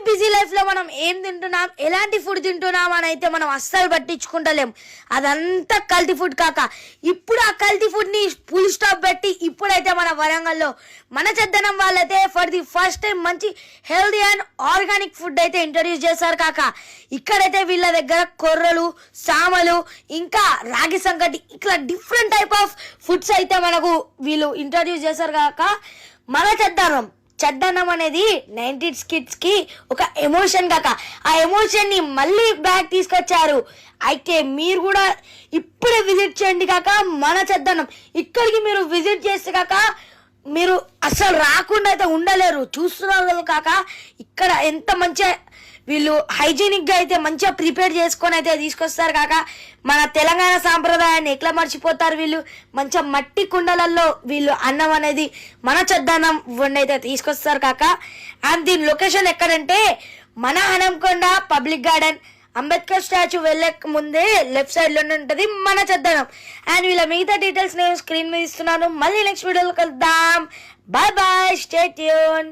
Busy life లో మనం ఏం తింటున్నాం, ఎలాంటి ఫుడ్ తింటున్నాం అని అయితే మనం అస్సలు పట్టించుకుంటలేం. అదంతా కల్తీ ఫుడ్ కాక ఇప్పుడు ఆ కల్తీ ఫుడ్ ని ఫుల్ స్టాప్ పెట్టి ఇప్పుడైతే మన వరంగల్లో మన చెద్దనం వాళ్ళైతే ఫర్ ది ఫస్ట్ టైం మంచి హెల్దీ అండ్ ఆర్గానిక్ ఫుడ్ అయితే ఇంట్రడ్యూస్ చేశారు కాక. ఇక్కడైతే వీళ్ళ దగ్గర కొర్రలు, సామలు, ఇంకా రాగి సంగటి, ఇట్లా డిఫరెంట్ టైప్ ఆఫ్ ఫుడ్స్ అయితే మనకు వీళ్ళు ఇంట్రడ్యూస్ చేశారు కాక. మన చెద్దన్నం అనేది 90s కిడ్స్ కి ఒక ఎమోషన్ కాక ఆ ఎమోషన్ ని మళ్ళీ బ్యాక్ తీసుకొచ్చారు. అయితే మీరు కూడా ఇప్పుడే విజిట్ చేయండి కాక మన చెద్దన్నం. ఇక్కడికి మీరు విజిట్ చేస్తే కాక మీరు అసలు రాకుండా అయితే ఉండలేరు. చూస్తున్నారు కాక ఇక్కడ ఎంత మంచిగా వీళ్ళు హైజీనిక్ గా అయితే మంచిగా ప్రిపేర్ చేసుకొని అయితే తీసుకొస్తారు కాక. మన తెలంగాణ సాంప్రదాయాన్ని ఎట్లా మర్చిపోతారు వీళ్ళు. మంచిగా మట్టి కుండలలో వీళ్ళు అన్నం అనేది మన చెద్దన్నం వండి అయితే తీసుకొస్తారు కాక. అండ్ దీని లొకేషన్ ఎక్కడంటే మన Hanamkonda public garden, Ambedkar statue వెళ్ళే ముందే లెఫ్ట్ సైడ్ లోనే ఉంటది మన చెద్దన్నం. అండ్ వీళ్ళ మిగతా డీటెయిల్స్ నేను స్క్రీన్ మీద ఇస్తున్నాను. మళ్ళీ నెక్స్ట్ వీడియోలో కలుద్దాం. Bye bye, stay tune.